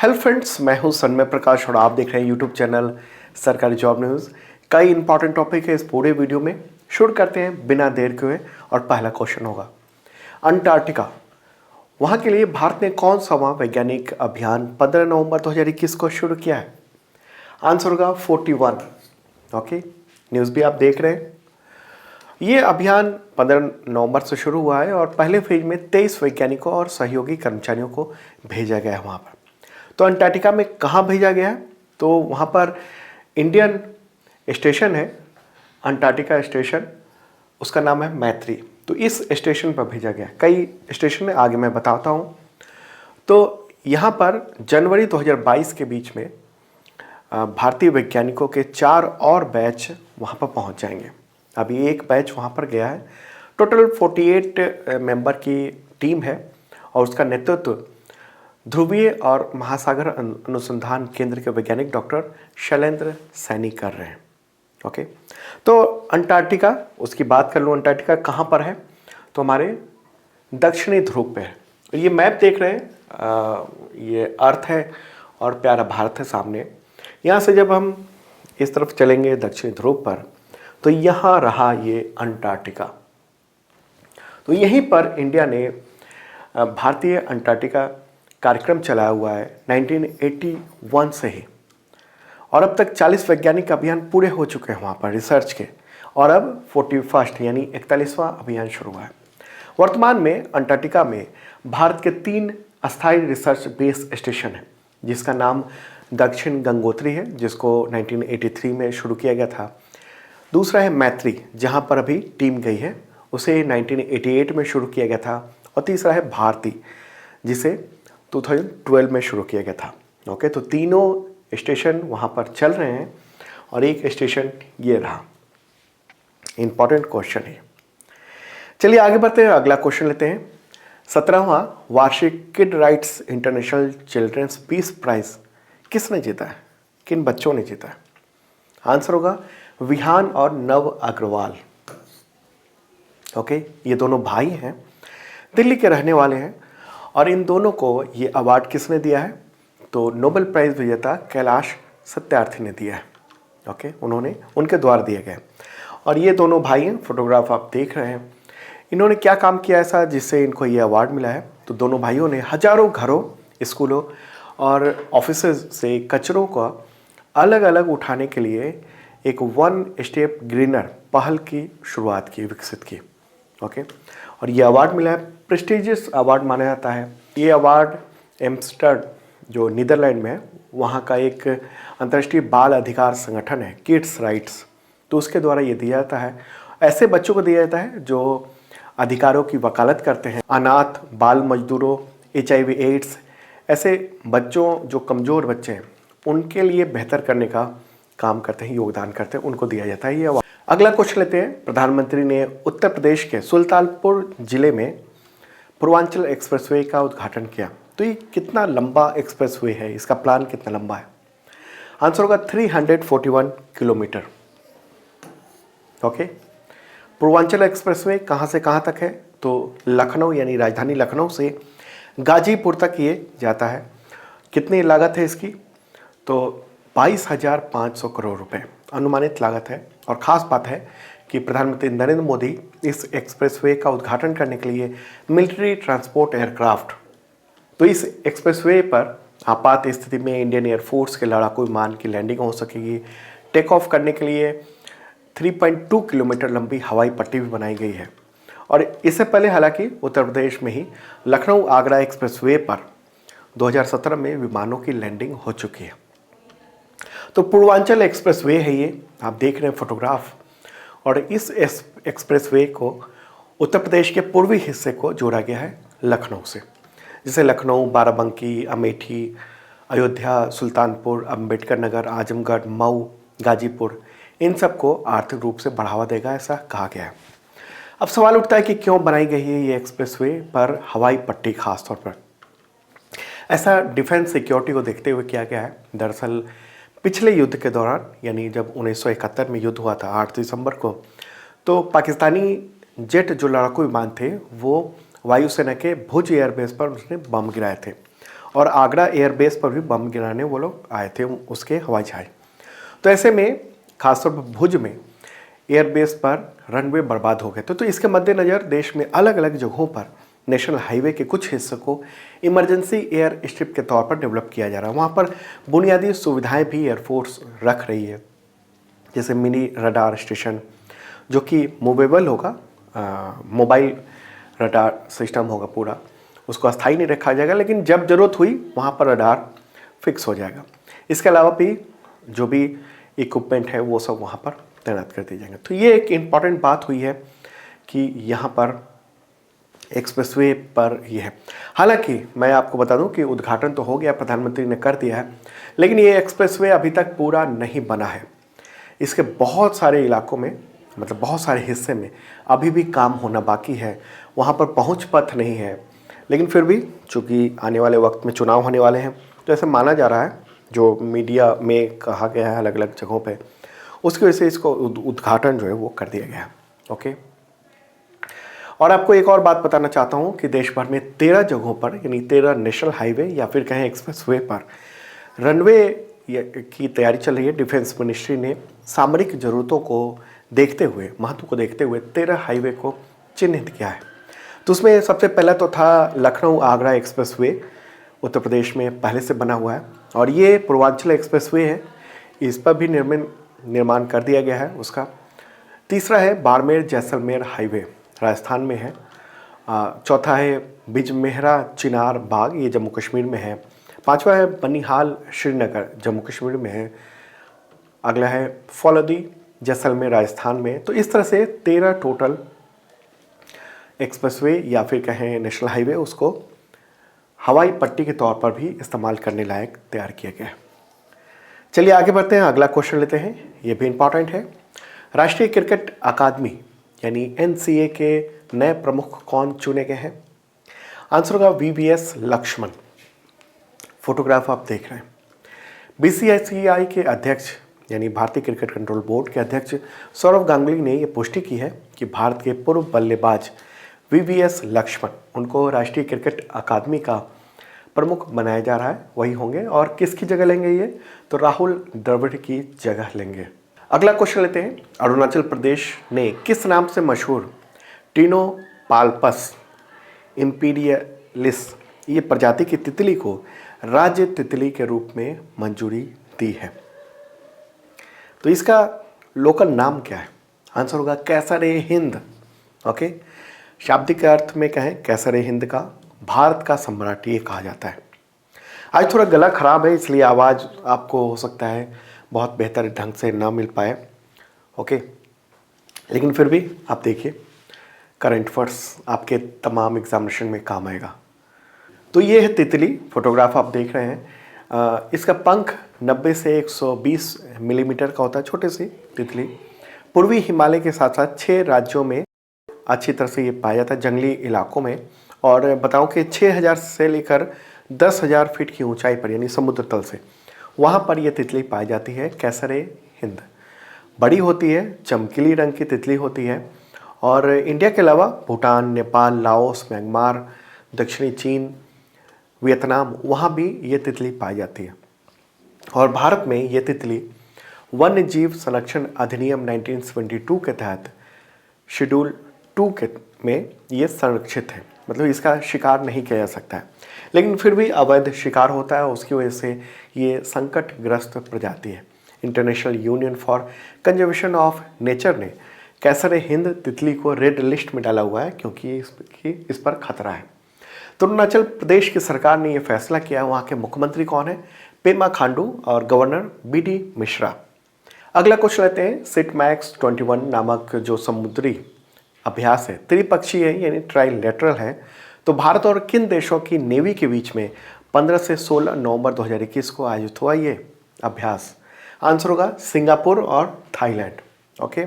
Hello friends, मैं हूं सन्मय प्रकाश और आप देख रहे हैं यूट्यूब चैनल सरकारी जॉब न्यूज़। कई इंपॉर्टेंट टॉपिक है इस पूरे वीडियो में। शुरू करते हैं बिना देर के हुए और पहला क्वेश्चन होगा अंटार्कटिका। वहां के लिए भारत ने कौन सा वैज्ञानिक अभियान 15 नवंबर 2021 को शुरू किया है? आंसर होगा 41। ओके, न्यूज़ भी आप देख रहे हैं। ये अभियान 15 नवंबर से शुरू हुआ है और पहले फेज में 23 वैज्ञानिकों और सहयोगी कर्मचारियों को भेजा गया है वहाँ पर। तो अंटार्कटिका में कहाँ भेजा गया है? तो वहाँ पर इंडियन स्टेशन है, अंटार्कटिका स्टेशन, उसका नाम है मैत्री। तो इस स्टेशन पर भेजा गया। कई स्टेशन है, आगे मैं बताता हूँ। तो यहाँ पर जनवरी 2022 के बीच में भारतीय वैज्ञानिकों के 4 और बैच वहाँ पर पहुँच जाएंगे। अभी एक बैच वहाँ पर गया है। टोटल 48 मेंबर की टीम है और उसका नेतृत्व ध्रुवीय और महासागर अनुसंधान केंद्र के वैज्ञानिक डॉक्टर शैलेंद्र सैनी कर रहे हैं। ओके, तो अंटार्कटिका, उसकी बात कर लूँ। अंटार्कटिका कहाँ पर है? तो हमारे दक्षिणी ध्रुव पे है। ये मैप देख रहे हैं, ये अर्थ है और प्यारा भारत है सामने। यहाँ से जब हम इस तरफ चलेंगे दक्षिणी ध्रुव पर, तो यहाँ रहा ये अंटार्कटिका। तो यहीं पर इंडिया ने भारतीय अंटार्कटिका कार्यक्रम चलाया हुआ है 1981 से ही, और अब तक 40 वैज्ञानिक अभियान पूरे हो चुके हैं वहाँ पर रिसर्च के, और अब 41 यानी 41वां अभियान शुरू हुआ है। वर्तमान में अंटार्कटिका में भारत के 3 अस्थायी रिसर्च बेस स्टेशन है, जिसका नाम दक्षिण गंगोत्री है, जिसको 1983 में शुरू किया गया था। दूसरा है मैत्री, जहाँ पर अभी टीम गई है, उसे 1988 में शुरू किया गया था। और तीसरा है भारती, जिसे 2012 में शुरू किया गया था। ओके, तो तीनों स्टेशन वहाँ पर चल रहे हैं और एक स्टेशन ये रहा। इंपॉर्टेंट क्वेश्चन है। चलिए आगे बढ़ते हैं, अगला क्वेश्चन लेते हैं। 17वां वार्षिक Kid Rights International Children's Peace Prize किसने जीता है? किन बच्चों ने जीता है? आंसर होगा विहान और नव अग्रवाल। ओके, ये दोनों भाई हैं, दिल्ली के रहने वाले हैं, और इन दोनों को ये अवार्ड किसने दिया है? तो नोबेल प्राइज़ विजेता कैलाश सत्यार्थी ने दिया है। ओके, उनके द्वारा दिए गए। और ये दोनों भाई हैं, फोटोग्राफ आप देख रहे हैं। इन्होंने क्या काम किया ऐसा जिससे इनको ये अवार्ड मिला है? तो दोनों भाइयों ने हजारों घरों, स्कूलों और ऑफिसेज से कचरों को अलग अलग उठाने के लिए एक 1 स्टेप ग्रीनर पहल की शुरुआत की, विकसित की। ओके, और ये अवार्ड मिला है, प्रेस्टिजियस अवार्ड माना जाता है। ये अवार्ड एम्स्टर्ड, जो नीदरलैंड में है, वहाँ का एक अंतर्राष्ट्रीय बाल अधिकार संगठन है, किड्स राइट्स, तो उसके द्वारा ये दिया जाता है। ऐसे बच्चों को दिया जाता है जो अधिकारों की वकालत करते हैं, अनाथ, बाल मजदूरों, HIV एड्स, ऐसे बच्चों जो कमज़ोर बच्चे हैं, उनके लिए बेहतर करने का काम करते हैं, योगदान करते हैं, उनको दिया जाता है ये अवार्ड। अगला क्वेश्चन लेते हैं। प्रधानमंत्री ने उत्तर प्रदेश के सुल्तानपुर जिले में पूर्वांचल एक्सप्रेसवे का उद्घाटन किया। तो ये कितना लंबा एक्सप्रेसवे है? इसका प्लान कितना लंबा है? आंसर होगा 341 किलोमीटर। ओके, पूर्वांचल एक्सप्रेसवे कहाँ से कहाँ तक है? तो लखनऊ, यानी राजधानी लखनऊ से गाजीपुर तक ये जाता है। कितनी लागत है इसकी? तो 22,500 करोड़ रुपए अनुमानित लागत है। और ख़ास बात है कि प्रधानमंत्री नरेंद्र मोदी इस एक्सप्रेसवे का उद्घाटन करने के लिए मिलिट्री ट्रांसपोर्ट एयरक्राफ्ट, तो इस एक्सप्रेसवे पर आपात स्थिति में इंडियन एयरफोर्स के लड़ाकू विमान की लैंडिंग हो सकेगी। टेक ऑफ करने के लिए 3.2 किलोमीटर लंबी हवाई पट्टी भी बनाई गई है। और इससे पहले हालांकि उत्तर प्रदेश में ही लखनऊ आगरा एक्सप्रेसवे पर 2017 में विमानों की लैंडिंग हो चुकी है। तो पूर्वांचल एक्सप्रेसवे है ये, आप देख रहे हैं फोटोग्राफ। और इस एक्सप्रेसवे को उत्तर प्रदेश के पूर्वी हिस्से को जोड़ा गया है लखनऊ से, जैसे लखनऊ, बाराबंकी, अमेठी, अयोध्या, सुल्तानपुर, अंबेडकर नगर, आजमगढ़, मऊ, गाजीपुर, इन सब को आर्थिक रूप से बढ़ावा देगा, ऐसा कहा गया है। अब सवाल उठता है कि क्यों बनाई गई है ये एक्सप्रेसवे पर हवाई पट्टी खास तौर पर? ऐसा डिफेंस सिक्योरिटी को देखते हुए किया गया है। दरअसल पिछले युद्ध के दौरान, यानी जब 1971 में युद्ध हुआ था 8 दिसंबर को, तो पाकिस्तानी जेट जो लड़ाकू विमान थे वो वायुसेना के भुज एयरबेस पर उसने बम गिराए थे। और आगरा एयरबेस पर भी बम गिराने वो लोग आए थे, उसके हवाई जहाज। तो ऐसे में खासतौर पर भुज में एयरबेस पर रनवे बर्बाद हो गए थे। तो इसके मद्देनज़र देश में अलग अलग जगहों पर नेशनल हाईवे के कुछ हिस्सों को इमरजेंसी एयर स्ट्रिप के तौर पर डेवलप किया जा रहा है। वहाँ पर बुनियादी सुविधाएं भी एयरफोर्स रख रही है, जैसे मिनी रडार स्टेशन जो कि मूवेबल होगा, मोबाइल रडार सिस्टम होगा पूरा, उसको अस्थायी नहीं रखा जाएगा, लेकिन जब ज़रूरत हुई वहाँ पर रडार फिक्स हो जाएगा। इसके अलावा भी जो भी इक्विपमेंट है वो सब वहाँ पर तैनात कर दिए जाएंगे। तो ये एक इम्पॉर्टेंट बात हुई है कि यहाँ पर एक्सप्रेसवे पर ये है। हालांकि मैं आपको बता दूं कि उद्घाटन तो हो गया, प्रधानमंत्री ने कर दिया है, लेकिन ये एक्सप्रेसवे अभी तक पूरा नहीं बना है। इसके बहुत सारे इलाकों में, मतलब बहुत सारे हिस्से में अभी भी काम होना बाकी है, वहाँ पर पहुँच पथ नहीं है। लेकिन फिर भी चूँकि आने वाले वक्त में चुनाव होने वाले हैं, तो ऐसा माना जा रहा है, जो मीडिया में कहा गया है अलग अलग जगहों पे, उसकी वजह से इसको उद्घाटन जो है वो कर दिया गया है। ओके, और आपको एक और बात बताना चाहता हूँ कि देश भर में 13 जगहों पर, यानी 13 नेशनल हाईवे या फिर कहें एक्सप्रेसवे पर रनवे की तैयारी चल रही है। डिफेंस मिनिस्ट्री ने सामरिक ज़रूरतों को देखते हुए, महत्व को देखते हुए 13 हाईवे को चिन्हित किया है। तो उसमें सबसे पहला तो था लखनऊ आगरा एक्सप्रेसवे, उत्तर प्रदेश में पहले से बना हुआ है, और ये पूर्वांचल एक्सप्रेसवे है, इस पर भी निर्माण कर दिया गया है उसका। तीसरा है बाड़मेर जैसलमेर हाईवे, राजस्थान में है। चौथा है बिजमेहरा चिनार बाग, ये जम्मू कश्मीर में है। पांचवा है बनिहाल श्रीनगर, जम्मू कश्मीर में है। अगला है फौलदी जैसलमेर, राजस्थान में। तो इस तरह से 13 टोटल एक्सप्रेसवे या फिर कहें नेशनल हाईवे, उसको हवाई पट्टी के तौर पर भी इस्तेमाल करने लायक तैयार किया गया है। चलिए आगे बढ़ते हैं, अगला क्वेश्चन लेते हैं, ये भी इंपॉर्टेंट है। राष्ट्रीय क्रिकेट अकादमी यानी NCA के नए प्रमुख कौन चुने गए हैं? आंसर होगा VVS लक्ष्मण। फोटोग्राफ आप देख रहे हैं। BCCI के अध्यक्ष यानी भारतीय क्रिकेट कंट्रोल बोर्ड के अध्यक्ष सौरव गांगुली ने यह पुष्टि की है कि भारत के पूर्व बल्लेबाज VVS लक्ष्मण, उनको राष्ट्रीय क्रिकेट अकादमी का प्रमुख बनाया जा रहा है, वही होंगे। और किसकी जगह लेंगे ये? तो राहुल द्रविड़ की जगह लेंगे। अगला क्वेश्चन लेते हैं। अरुणाचल प्रदेश ने किस नाम से मशहूर टिनोपाल्पस इम्पीरियलिस, ये प्रजाति की तितली को राज्य तितली के रूप में मंजूरी दी है? तो इसका लोकल नाम क्या है? आंसर होगा कैसर ए हिंद। ओके, शाब्दिक अर्थ में कहें कैसर ए हिंद का भारत का सम्राट ये कहा जाता है। आज थोड़ा गला खराब है, इसलिए आवाज़ आपको हो सकता है बहुत बेहतर ढंग से ना मिल पाए। ओके, लेकिन फिर भी आप देखिए, करंट अफेयर्स आपके तमाम एग्जामिनेशन में काम आएगा। तो ये है तितली, फोटोग्राफ आप देख रहे हैं। इसका पंख 90 से 120 मिलीमीटर का होता है, छोटे सी तितली। पूर्वी हिमालय के साथ साथ 6 राज्यों में अच्छी तरह से ये पाया जाता है, जंगली इलाकों में। और बताऊं कि 6000 से लेकर 10,000 फीट की ऊंचाई पर, यानी समुद्र तल से, वहाँ पर यह तितली पाई जाती है, कैसर ए हिंद। बड़ी होती है, चमकीली रंग की तितली होती है, और इंडिया के अलावा भूटान, नेपाल, लाओस, म्यांमार, दक्षिणी चीन, वियतनाम, वहाँ भी ये तितली पाई जाती है। और भारत में ये तितली वन्य जीव संरक्षण अधिनियम 1972 के तहत शेड्यूल 2 में ये संरक्षित है, मतलब इसका शिकार नहीं किया जा सकता है। लेकिन फिर भी अवैध शिकार होता है, उसकी वजह से ये संकटग्रस्त प्रजाति है। International union for conservation of nature ने कैसर ए हिंद तितली को रेड लिस्ट में डाला हुआ है, क्योंकि इस पर खतरा है। तो अरुणाचल प्रदेश की सरकार ने यह फैसला किया है। वहाँ के मुख्यमंत्री कौन है? पेमा खांडू, और गवर्नर BD मिश्रा। अगला क्वेश्चन लेते हैं। सिटमैक्स 21 नामक जो समुद्री अभ्यास है, त्रिपक्षीय है, यानी ट्राइलेटरल है। तो भारत और किन देशों की नेवी के बीच में 15 से 16 नवंबर 2021 को आयोजित हुआ ये अभ्यास? आंसर होगा सिंगापुर और थाईलैंड। ओके,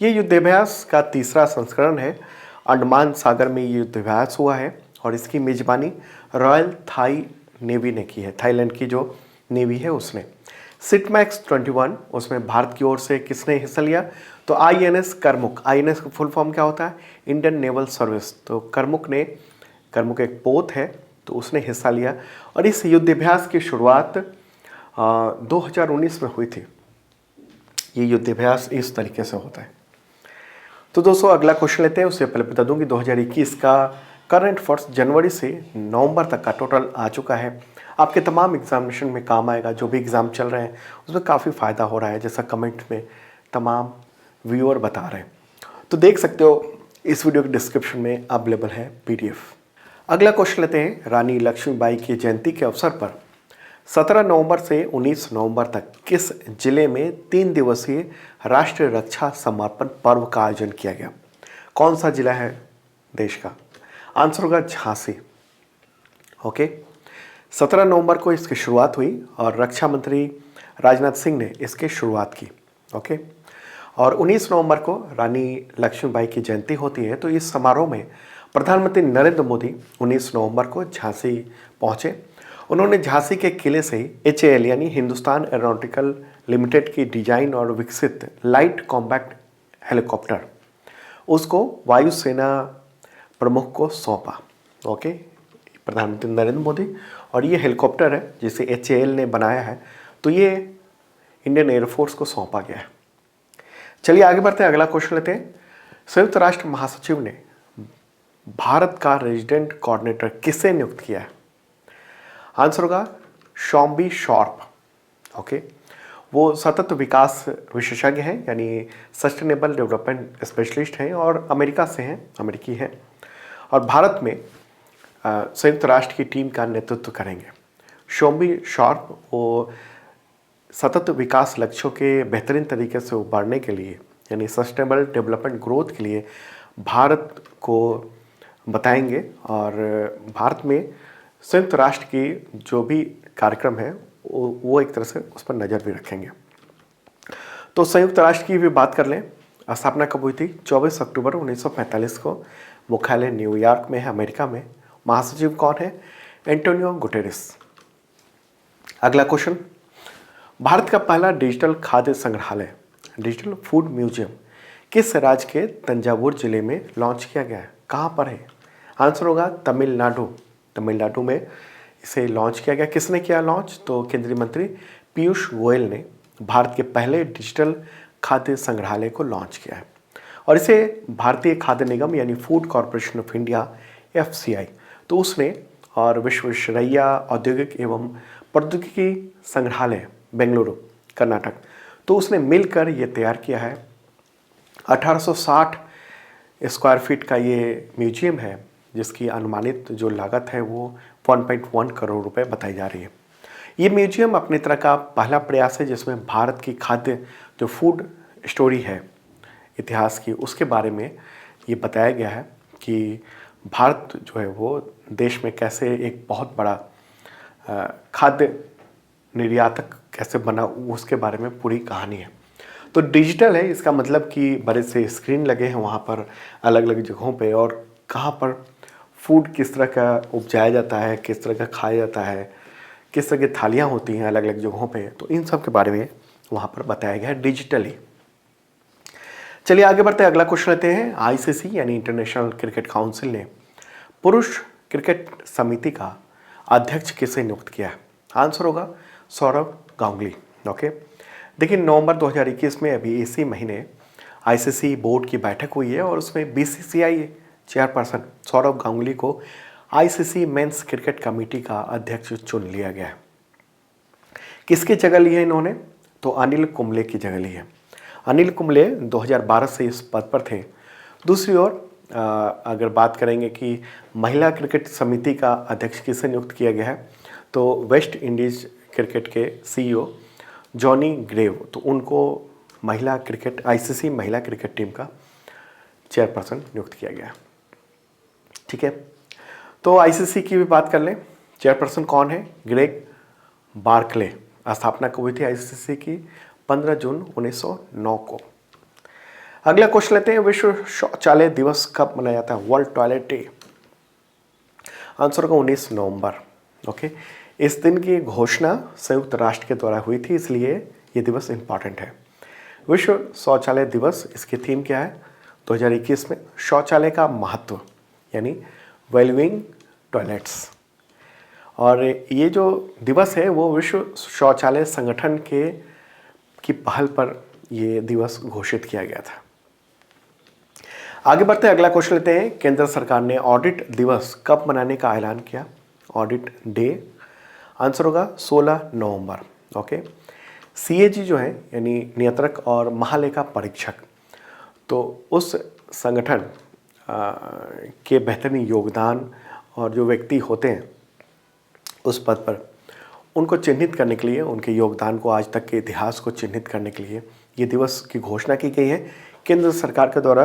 ये युद्धाभ्यास का तीसरा संस्करण है। अंडमान सागर में ये युद्धाभ्यास हुआ है, और इसकी मेजबानी रॉयल थाई नेवी ने की है, थाईलैंड की जो नेवी है उसने। सिटमैक्स 21, उसमें भारत की ओर से किसने हिस्सा लिया? तो INS करमुक। INS का फुल फॉर्म क्या होता है? Indian naval service. तो करमुक एक पोत है तो उसने हिस्सा लिया और इस युद्धाभ्यास की शुरुआत 2019 में हुई थी। ये युद्धाभ्यास इस तरीके से होता है। तो दोस्तों अगला क्वेश्चन लेते हैं। उससे पहले बता दूं कि 2021 का करंट अफेयर्स जनवरी से नवंबर तक का टोटल आ चुका है। आपके तमाम एग्जामिनेशन में काम आएगा। जो भी एग्ज़ाम चल रहे हैं उसमें काफ़ी फ़ायदा हो रहा है, जैसा कमेंट में तमाम व्यूअर बता रहे हैं। तो देख सकते हो इस वीडियो के डिस्क्रिप्शन में अवेलेबल है PDF। अगला क्वेश्चन लेते हैं। रानी लक्ष्मीबाई की जयंती के अवसर पर 17 नवंबर से 19 नवंबर तक किस जिले में 3 दिवसीय राष्ट्रीय रक्षा समर्पण पर्व का आयोजन किया गया? कौन सा जिला है देश का? आंसर होगा झांसी। ओके, 17 नवंबर को इसकी शुरुआत हुई और रक्षा मंत्री राजनाथ सिंह ने इसकी शुरुआत की। ओके, और 19 नवंबर को रानी लक्ष्मीबाई की जयंती होती है। तो इस समारोह में प्रधानमंत्री नरेंद्र मोदी 19 नवंबर को झांसी पहुंचे। उन्होंने झांसी के किले से HAL यानी हिंदुस्तान एरोनॉटिकल लिमिटेड की डिजाइन और विकसित लाइट कॉम्बैक्ट हेलीकॉप्टर उसको वायुसेना प्रमुख को सौंपा। ओके, प्रधानमंत्री नरेंद्र मोदी, और ये हेलीकॉप्टर है जिसे HAL ने बनाया है, तो ये इंडियन एयरफोर्स को सौंपा गया है। चलिए आगे बढ़ते हैं। अगला क्वेश्चन लेते हैं। संयुक्त राष्ट्र महासचिव ने भारत का रेजिडेंट कोऑर्डिनेटर किसे नियुक्त किया है? आंसर होगा शॉम्बी शॉर्प। ओके, वो सतत विकास विशेषज्ञ हैं यानी सस्टेनेबल डेवलपमेंट स्पेशलिस्ट हैं और अमेरिका से हैं, अमेरिकी हैं, और भारत में संयुक्त राष्ट्र की टीम का नेतृत्व करेंगे। शॉम्बी शॉर्प वो सतत विकास लक्ष्यों के बेहतरीन तरीके से उबारने के लिए यानी सस्टेनेबल डेवलपमेंट ग्रोथ के लिए भारत को बताएंगे और भारत में संयुक्त राष्ट्र की जो भी कार्यक्रम है वो एक तरह से उस पर नज़र भी रखेंगे। तो संयुक्त राष्ट्र की भी बात कर लें। स्थापना कब हुई थी? 24 अक्टूबर 1945 को। मुख्यालय न्यूयॉर्क में है, अमेरिका में। महासचिव कौन है? Antonio Guterres. अगला क्वेश्चन। भारत का पहला डिजिटल खाद्य संग्रहालय डिजिटल फूड म्यूजियम किस राज्य के तंजावुर जिले में लॉन्च किया गया है? कहाँ पर है? आंसर होगा तमिलनाडु। तमिलनाडु में इसे लॉन्च किया गया। किसने किया लॉन्च? तो केंद्रीय मंत्री पीयूष गोयल ने भारत के पहले डिजिटल खाद्य संग्रहालय को लॉन्च किया है और इसे भारतीय खाद्य निगम यानी food corporation of India FCI तो उसने और विश्वेश्वरैया औद्योगिक एवं प्रौद्योगिकी संग्रहालय बेंगलुरु कर्नाटक तो उसने मिलकर ये तैयार किया है। 1860 स्क्वायर फीट का ये म्यूजियम है जिसकी अनुमानित जो लागत है वो 1.1 करोड़ रुपए बताई जा रही है। ये म्यूजियम अपनी तरह का पहला प्रयास है जिसमें भारत की खाद्य जो फूड स्टोरी है इतिहास की उसके बारे में ये बताया गया है कि भारत जो है वो देश में कैसे एक बहुत बड़ा खाद्य निर्यातक कैसे बना उसके बारे में पूरी कहानी है। तो डिजिटल है, इसका मतलब कि बड़े से स्क्रीन लगे हैं वहाँ पर अलग अलग जगहों पे और कहाँ पर फूड किस तरह का उपजाया जाता है, किस तरह का खाया जाता है, किस तरह की थालियाँ होती हैं अलग अलग जगहों पे, तो इन सब के बारे में वहाँ पर बताया गया है डिजिटली। चलिए आगे बढ़ते हैं। अगला क्वेश्चन लेते हैं। ICC यानी इंटरनेशनल क्रिकेट काउंसिल ने पुरुष क्रिकेट समिति का अध्यक्ष किसे नियुक्त किया है? आंसर होगा सौरव गांगुली। ओके, देखिए नवंबर 2021 में अभी इसी महीने ICC बोर्ड की बैठक हुई है और उसमें BCCI चेयरपर्सन सौरव गांगुली को ICC मेंस क्रिकेट कमेटी का अध्यक्ष चुन लिया गया है। किसकी जगह ली है इन्होंने? तो अनिल कुंबले की जगह ली है। अनिल कुंबले 2012 से इस पद पर थे। दूसरी ओर अगर बात करेंगे कि महिला क्रिकेट समिति का अध्यक्ष किसे नियुक्त किया गया है तो वेस्ट इंडीज़ क्रिकेट के CEO जॉनी ग्रेव तो उनको महिला क्रिकेट ICC महिला क्रिकेट टीम का चेयरपर्सन नियुक्त किया गया। ठीक है, तो ICC की भी बात कर लें। चेयरपर्सन कौन है? Greg Barclay. स्थापना कब हुई थी ICC की? 15 जून 1909 को। अगला क्वेश्चन लेते हैं। विश्व शौचालय दिवस कब मनाया जाता है? World toilet day. आंसर होगा 19 नवंबर। ओके, इस दिन की घोषणा संयुक्त राष्ट्र के द्वारा हुई थी इसलिए ये दिवस इंपॉर्टेंट है। विश्व शौचालय दिवस, इसकी थीम क्या है 2021 में? शौचालय का महत्व यानी वैल्यूइंग टॉयलेट्स। और ये जो दिवस है वो विश्व शौचालय संगठन की पहल पर ये दिवस घोषित किया गया था। आगे बढ़ते हैं, अगला क्वेश्चन लेते हैं। केंद्र सरकार ने ऑडिट दिवस कब मनाने का ऐलान किया? ऑडिट डे, आंसर होगा 16 नवंबर। ओके। सीएजी जो है यानी नियंत्रक और महालेखा परीक्षक, तो उस संगठन के बेहतरीन योगदान और जो व्यक्ति होते हैं उस पद पर, उनको चिन्हित करने के लिए, उनके योगदान को, आज तक के इतिहास को चिन्हित करने के लिए ये दिवस की घोषणा की गई है केंद्र सरकार के द्वारा।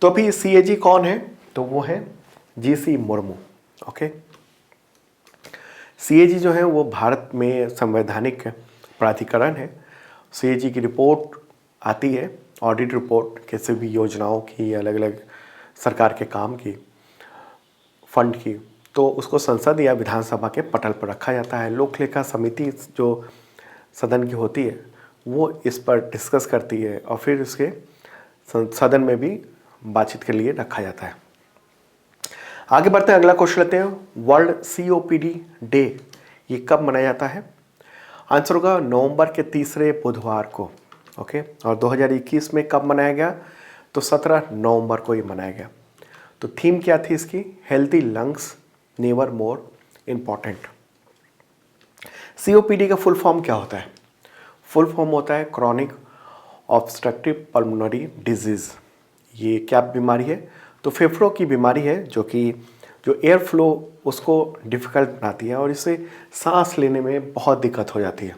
तो अभी सीएजी कौन है? तो वो है जीसी मुर्मू। ओके। सीएजी जो है वो भारत में संवैधानिक प्राधिकरण है। सीएजी की रिपोर्ट आती है, ऑडिट रिपोर्ट, किसी भी योजनाओं की, अलग अलग सरकार के काम की, फंड की, तो उसको संसद या विधानसभा के पटल पर रखा जाता है। लोक लेखा समिति जो सदन की होती है वो इस पर डिस्कस करती है और फिर इसके सदन में भी बातचीत के लिए रखा जाता है। आगे बढ़ते हैं, अगला क्वेश्चन लेते हैं। वर्ल्ड सीओपीडी डे ये कब मनाया जाता है? आंसर होगा नवंबर के तीसरे बुधवार को। ओके। और 2021 में कब मनाया गया? तो 17 नवंबर को ये मनाया गया। तो थीम क्या थी इसकी? Healthy lungs never more important. COPD का फुल फॉर्म क्या होता है? फुल फॉर्म होता है क्रॉनिक ऑब्स्ट्रक्टिव पल्मोनरी डिजीज़। ये क्या बीमारी है? तो फेफड़ों की बीमारी है जो एयर फ्लो उसको डिफ़िकल्ट बनाती है और इससे सांस लेने में बहुत दिक्कत हो जाती है।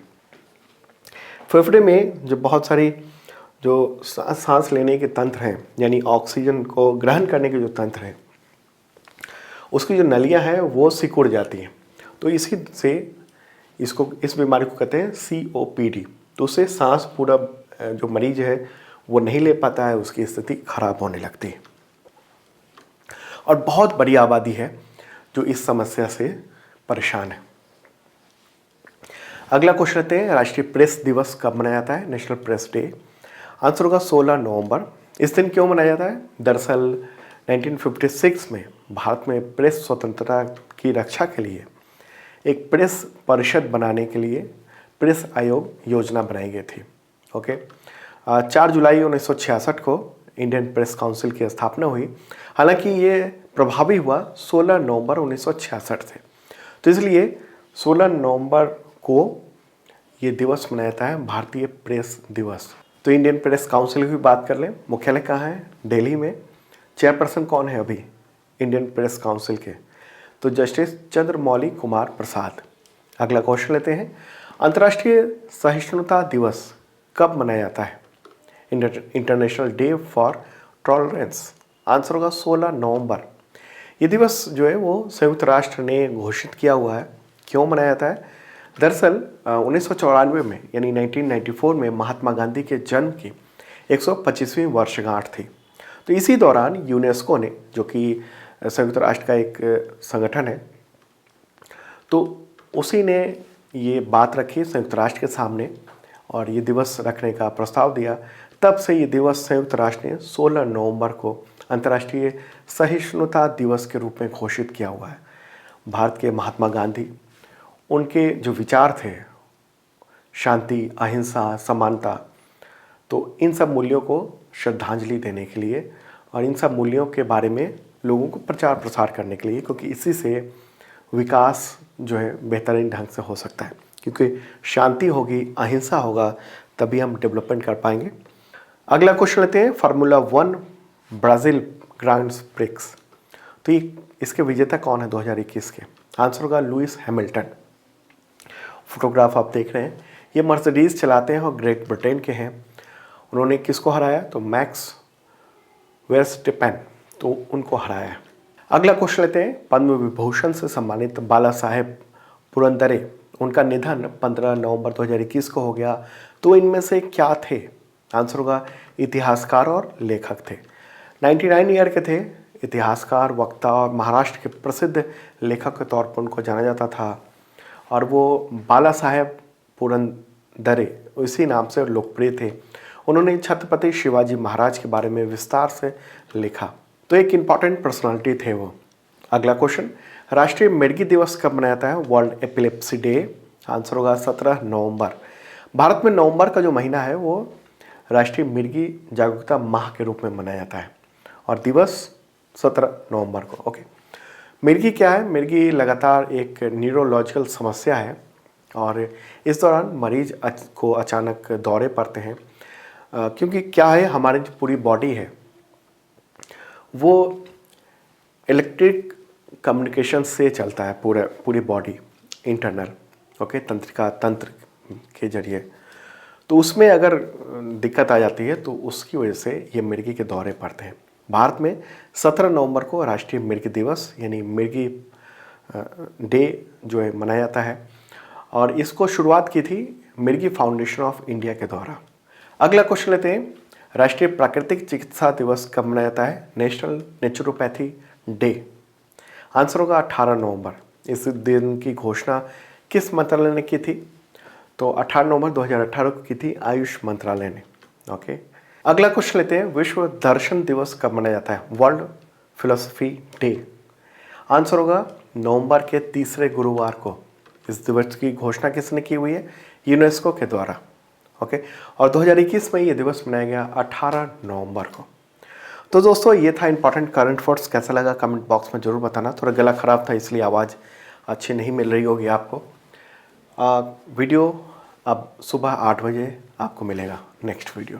फेफड़े में जो बहुत सारी जो सांस लेने के तंत्र हैं, यानी ऑक्सीजन को ग्रहण करने के जो तंत्र हैं, उसकी जो नलियां हैं वो सिकुड़ जाती हैं। तो इसी से इस बीमारी को कहते हैं सीओपीडी। तो उससे सांस पूरा जो मरीज है वो नहीं ले पाता है, उसकी स्थिति खराब होने लगती है। और बहुत बड़ी आबादी है जो इस समस्या से परेशान है। अगला क्वेश्चन लेते हैं, राष्ट्रीय प्रेस दिवस कब मनाया जाता है? National press day. आंसर होगा 16 नवंबर। इस दिन क्यों मनाया जाता है? दरअसल 1956 में भारत में प्रेस स्वतंत्रता की रक्षा के लिए एक प्रेस परिषद बनाने के लिए प्रेस आयोग योजना बनाई गई थी। ओके। 4 जुलाई 1966 को इंडियन प्रेस काउंसिल की स्थापना हुई। हालांकि ये प्रभावी हुआ 16 नवंबर 1966 से। तो इसलिए 16 नवंबर को ये दिवस मनाया जाता है, भारतीय प्रेस दिवस। तो इंडियन प्रेस काउंसिल की बात कर लें, मुख्यालय कहाँ है? दिल्ली में। चेयरपर्सन कौन है अभी इंडियन प्रेस काउंसिल के? तो जस्टिस चंद्रमौली कुमार प्रसाद। अगला क्वेश्चन लेते हैं, अंतर्राष्ट्रीय सहिष्णुता दिवस कब मनाया जाता है? International day for tolerance. Answer होगा 16 नवंबर। ये दिवस जो है वो संयुक्त राष्ट्र ने घोषित किया हुआ है। क्यों मनाया जाता है? दरअसल 1994 में यानी 1994 में महात्मा गांधी के जन्म की 125वीं वर्षगांठ थी। तो इसी दौरान यूनेस्को ने, जो कि संयुक्त राष्ट्र का एक संगठन है, तो उसी ने ये बात रखी संयुक्त राष्ट्र के सामने और ये दिवस रखने का प्रस्ताव दिया। तब से ये दिवस संयुक्त राष्ट्र ने 16 नवंबर को अंतर्राष्ट्रीय सहिष्णुता दिवस के रूप में घोषित किया हुआ है। भारत के महात्मा गांधी, उनके जो विचार थे, शांति, अहिंसा, समानता, तो इन सब मूल्यों को श्रद्धांजलि देने के लिए और इन सब मूल्यों के बारे में लोगों को प्रचार प्रसार करने के लिए, क्योंकि इसी से विकास जो है बेहतरीन ढंग से हो सकता है। क्योंकि शांति होगी, अहिंसा होगा, तभी हम डेवलपमेंट कर पाएंगे। अगला क्वेश्चन लेते हैं, फार्मूला 1 ब्राज़ील ग्रांड प्रिक्स। तो ये इसके विजेता कौन है 2021 के? आंसर होगा लुइस हैमिल्टन। फोटोग्राफ आप देख रहे हैं, ये मर्सिडीज चलाते हैं और ग्रेट ब्रिटेन के हैं। उन्होंने किसको हराया? तो मैक्स वर्स्टेपेन, तो उनको हराया है। अगला क्वेश्चन लेते हैं, पद्म विभूषण से सम्मानित बाला साहेब पुरंदरे, उनका निधन 15 नवंबर 2021 को हो गया। तो इनमें से क्या थे? आंसर होगा इतिहासकार और लेखक थे। 99 ईयर के थे, इतिहासकार, वक्ता और महाराष्ट्र के प्रसिद्ध लेखक के तौर पर उनको जाना जाता था। और वो बाला साहेब पुरंदरे इसी नाम से लोकप्रिय थे। उन्होंने छत्रपति शिवाजी महाराज के बारे में विस्तार से लिखा। तो एक इम्पॉर्टेंट पर्सनालिटी थे वो। अगला क्वेश्चन, राष्ट्रीय मिर्गी दिवस कब मनाया जाता है? World epilepsy day. आंसर होगा 17 नवंबर। भारत में नवंबर का जो महीना है वो राष्ट्रीय मिर्गी जागरूकता माह के रूप में मनाया जाता है और दिवस 17 नवंबर को। ओके, मिर्गी क्या है? मिर्गी लगातार एक न्यूरोलॉजिकल समस्या है और इस दौरान मरीज को अचानक दौरे पड़ते हैं क्योंकि क्या है, हमारी जो पूरी बॉडी है वो इलेक्ट्रिक कम्युनिकेशन से चलता है, पूरी बॉडी इंटरनल, ओके, तंत्रिका तंत्र के जरिए। तो उसमें अगर दिक्कत आ जाती है तो उसकी वजह से ये मिर्गी के दौरे पड़ते हैं। भारत में 17 नवंबर को राष्ट्रीय मिर्गी दिवस यानी मिर्गी डे जो है मनाया जाता है और इसको शुरुआत की थी मिर्गी फाउंडेशन ऑफ इंडिया के द्वारा। अगला क्वेश्चन लेते हैं, राष्ट्रीय प्राकृतिक चिकित्सा दिवस कब मनाया जाता है? National naturopathy day. आंसर होगा 18 नवंबर। इस दिन की घोषणा किस मंत्रालय ने की थी? तो 18 नवंबर 2018 को की थी आयुष मंत्रालय ने। ओके, अगला क्वेश्चन लेते हैं, विश्व दर्शन दिवस कब मनाया जाता है? World philosophy day. आंसर होगा नवंबर के तीसरे गुरुवार को। इस दिवस की घोषणा किसने की हुई है? यूनेस्को के द्वारा। ओके, और 2021 में ये दिवस मनाया गया 18 नवंबर को। तो दोस्तों ये था इंपॉर्टेंट करंट अफेयर्स। कैसा लगा कमेंट बॉक्स में ज़रूर बताना। थोड़ा गला ख़राब था इसलिए आवाज़ अच्छी नहीं मिल रही होगी आपको। वीडियो अब सुबह 8 बजे आपको मिलेगा नेक्स्ट वीडियो।